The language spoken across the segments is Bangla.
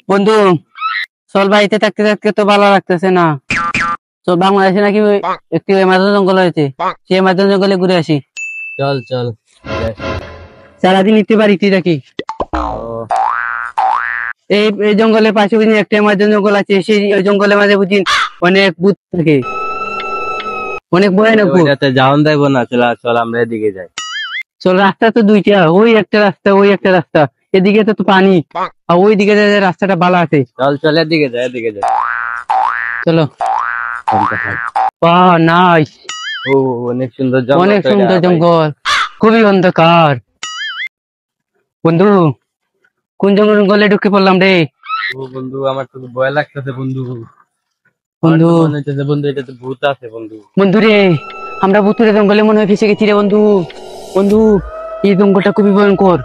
বন্ধু চল, বাড়িতে থাকতে থাকতে তো ভালো লাগতেছে না। তো বাংলাদেশে নাকি একটি অ্যামাজন জঙ্গল হয়েছে, সেই অ্যামাজন জঙ্গলে ঘুরে আসি। চল চল। সারাদিন একটু বাড়িতে থাকি। এই জঙ্গলের পাশে বুঝি একটা অ্যামাজন জঙ্গল আছে, সেই জঙ্গলের মাঝে বুঝি অনেক ভূত থাকে, অনেক ভয়ানক ভূত। যাওন যাইবো না, চল চল আমরা এদিকে যাই। চল, রাস্তা তো দুইটা, ওই একটা রাস্তা ওই একটা রাস্তা, এদিকে তো পানি আর ওই দিকে রাস্তাটা ভালো আছে। চল চল এদিকে যাই, এদিকে যাই। চলো। নাইস, ও অনেক সুন্দর জঙ্গল, অনেক সুন্দর জঙ্গল, খুবই অন্ধকার। বন্ধু কোন জঙ্গলে ঢুকে পড়লাম রে? ও বন্ধু আমার তো ভয় লাগতেছে বন্ধু। বন্ধু বন্ধু এটা তো ভূত আছে বন্ধু। বন্ধু রে, আমরা ভুতুরে জঙ্গলে মনে হয় ফেসে গেছি রে বন্ধু। বন্ধু এই জঙ্গলটা খুবই ভয়ঙ্কর,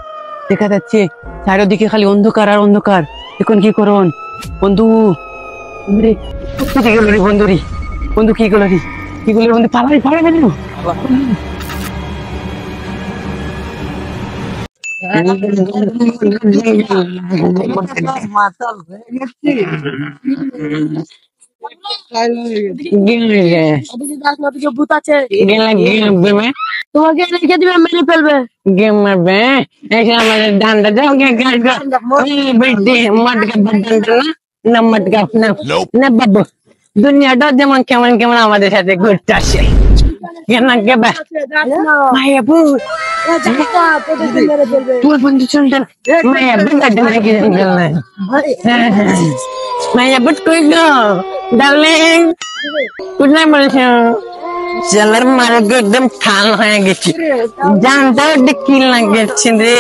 দেখা যাচ্ছে চারিদিকে খালি অন্ধকার আর অন্ধকার। এখন কি করন বন্ধু? রে কোথায় গেল রে বন্ধু? রে বন্ধু কি করলো রে? কি করলো বন্ধু? পালাই পালাই গেল। ভূত আছে, তোমাকে রেখে দিবে, মেরে ফেলবে। गेम में बे ऐसे हमारे डंडा जाओगे गाइस का बेटे मत का डंडा ना मत का ना बाबू दुनिया डो যেমন কেমন কেমন আমাদের সাথে ঘুরতে আসে কেন কে বে মায়া বু তুই বন্ধু চল চল মায়া বু গাড়ি নাকি জঙ্গল না মায়া বু কই গো ডার্লিং গুড নাইট বলছো চলার মারা একদম ঠান হয়ে গেছি, জানটাও কি লাগছে রে,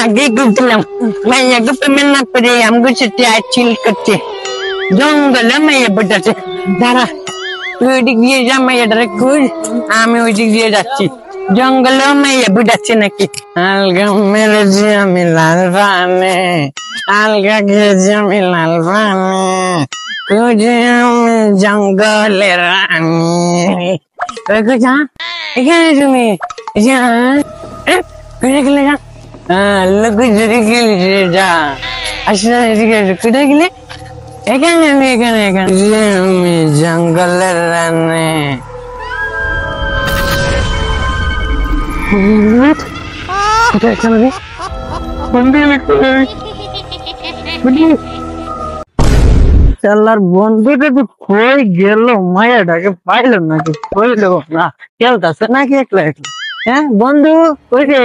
আগে ঘুরছিলাম মাইয়া গো পেমেন্ট না করে আমগো সাথে চিল করছে জঙ্গলে মাইয়া বটাছে। দাঁড়া তুই ওই দিক দিয়ে যা, মাইয়াটারে খুঁজ, আমি ওই দিক দিয়ে যাচ্ছি। জঙ্গলে মাইয়া বুঝাচ্ছে নাকি? আলগা মেরেছি আমি লাল পানে, আলগা খেয়েছি আমি লাল পানে, খুঁজে আমি জঙ্গলের রানী। যা এখানে তুমি যা কোথায় গেলে? যা লোক যদি গেলি যা আসলে কোথায় গেলে? এখানে আমি এখানে এখানে আমি জঙ্গলের রানী। কোথায় এখানে চালার বন্ধুটা তো কই গেল? মায়াটাকে পাইল নাকি? কইল না খেলতেছে নাকি একলা একলা? হ্যাঁ বন্ধু কই রে?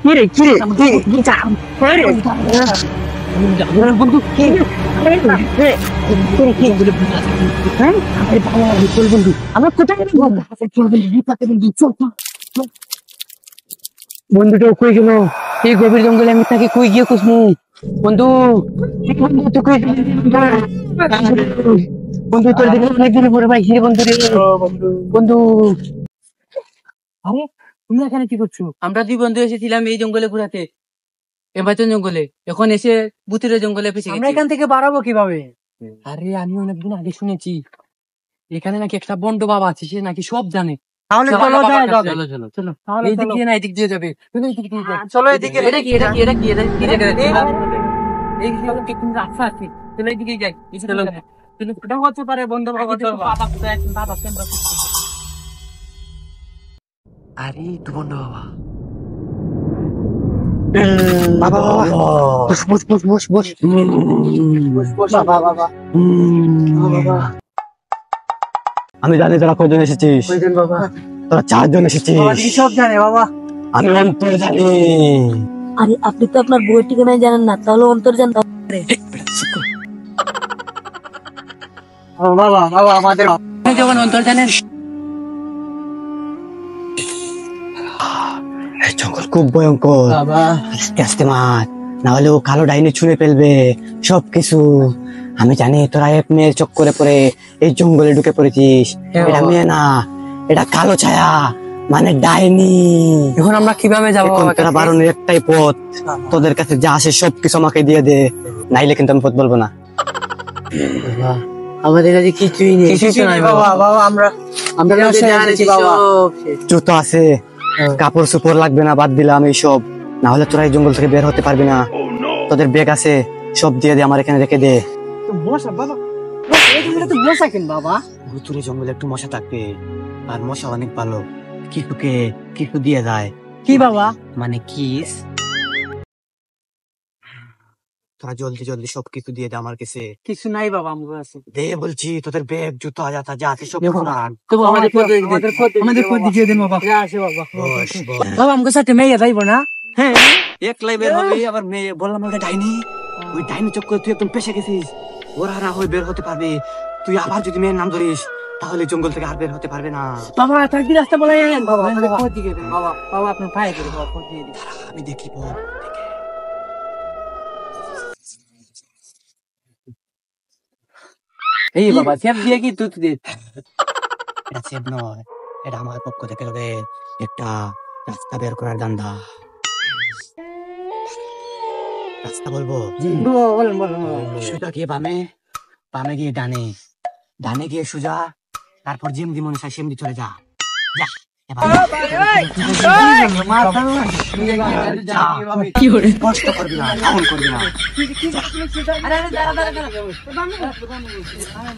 কিরে কিরে বন্ধু কি আমরা কোথায় বন্ধুটা কই গেল? এই গভীর জঙ্গলে আমি তাকে কই গিয়ে খুঁজবো? বন্ধু বন্ধু তোর দিকে অনেকদিন পরে পাইছি রে বন্ধু রে। বন্ধু আরে তুমি এখানে কি করছো? আমরা দুই বন্ধু এসেছিলাম এই জঙ্গলে ঘোরাতে, এমাজন জঙ্গলে। এখন এসে ভুতুরে জঙ্গলে ফেসে গেছি। আমরা এখান থেকে বাড়াবো কিভাবে? আরে আমি অনেকদিন আগে শুনেছি এখানে নাকি একটা বন্ড বাবা আছে, সে নাকি সব জানে। তাহলে চলো চলো চলো চলো, এই দিক দিয়ে না এই দিক দিয়ে যাবে। তুমি এই দিক দিয়ে যাও। চলো এদিকে। এটা কি এটা কি এটা কি এটা কি জায়গা? এই হলো কি কিন্তু রাস্তা আছে, চলো এই দিকে যাই। চলো চলো, এটা হতে পারে বন্ধ বাবা। বাবা কোথায় আছেন? বাবা কেমন আছেন? আরে তো বন্ধ বাবা। বাবা বস বস বস বস বস বস বাবা বাবা বাবা। আমি জানি তোরা কয়জন এসেছিস। কয়জন বাবা? তোরা 4 জন এসেছিস। বাবা কি সব জানে বাবা? আমি অন্তর জানি। আরে আপনি তো আপনার বইয়ের ঠিকানা জানেন না, তাহলে অন্তর জানতে হবে। বাবা বাবা আমাদের যখন অন্তর জানেন। এই জঙ্গল খুব ভয়ঙ্কর বাবা, আস্তে আস্তে মার, না হলে ও কালো ডাইনি ছুঁড়ে ফেলবে সবকিছু। আমি জানি তোরা এক মেয়ের চক্করে পড়ে এই জঙ্গলে ঢুকে পড়েছিস। এটা মেয়ে না, এটা কালো ছায়া, মানে ডাইনি। এখন আমরা কিভাবে যাবো? তোরা বারণের একটাই পথ, তোদের কাছে যা আসে সবকিছু আমাকে দিয়ে দে, নাইলে কিন্তু আমি পথ বলবো না। আমাদের কাছে কিছুই নেই। কিছুই নাই বাবা। বাবা আমরা জুতো আছে, কাপড় চোপড় লাগবে না, বাদ দিলাম এইসব। না হলে তোরা এই জঙ্গল থেকে বের হতে পারবি না। তোদের ব্যাগ আছে, সব দিয়ে দে, আমার এখানে রেখে দে। মশা বাবা, এই জঙ্গলে তো মশা কেন বাবা? ভুতুরে জঙ্গলে একটু মশা থাকবে, আর মশা অনেক ভালো। কিছুকে কিছু দিয়ে যায়, কি বাবা? মানে কিস। তোরা জলদি জলদি সব কিছু দিয়ে দে আমার কাছে। কিছু নাই বাবা আমার কাছে। দে বলছি, তোদের ব্যাগ জুতো যা যা আছে সব দেখো, রাখ। তবু আমাদের খোঁজ দিয়ে দিন বাবা। আসে বাবা। বস, বস। বাবা আমাকে সাথে মেয়ে যাইবো না? হ্যাঁ, একলাই বের হবে, আবার মেয়ে বললাম ওটা ডাইনি। ওই ডাইনি চক্করে তুই একদম পেশে গেছিস। ওরা না হয়ে বের হতে পারবে। তুই আবার যদি মেয়ের নাম ধরিস, তাহলে জঙ্গল থেকে আর বের হতে পারবে না। বাবা তার কি রাস্তা বলে বাবা, আমাদের খোঁজ দিয়ে দিন বাবা। বাবা আপনার পায়ে ধরে বাবা, খোঁজ দিয়ে দিন। আমি দেখি বল। এই বাবা সেফ দিয়ে কি দুধ দিয়ে? এটা সেভ নয়, এটা আমার পক্ষ থেকে তোদের একটা রাস্তা বের করার দান্দা। রাস্তা বলবো? বলেন বলেন বলেন। সোজা গিয়ে বামে, বামে গিয়ে ডানে, ডানে গিয়ে সোজা, তারপর যেমনি মনে চায় সেমনি চলে যা। যা, এবার যা। কষ্ট করবি না, এমন করবি না। আরে আরে দাঁড়া দাঁড়া দাঁড়া।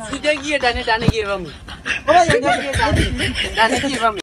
সুজা গিয়ে ডানে, ডানে গিয়ে বামে। ডানে গিয়ে বামে।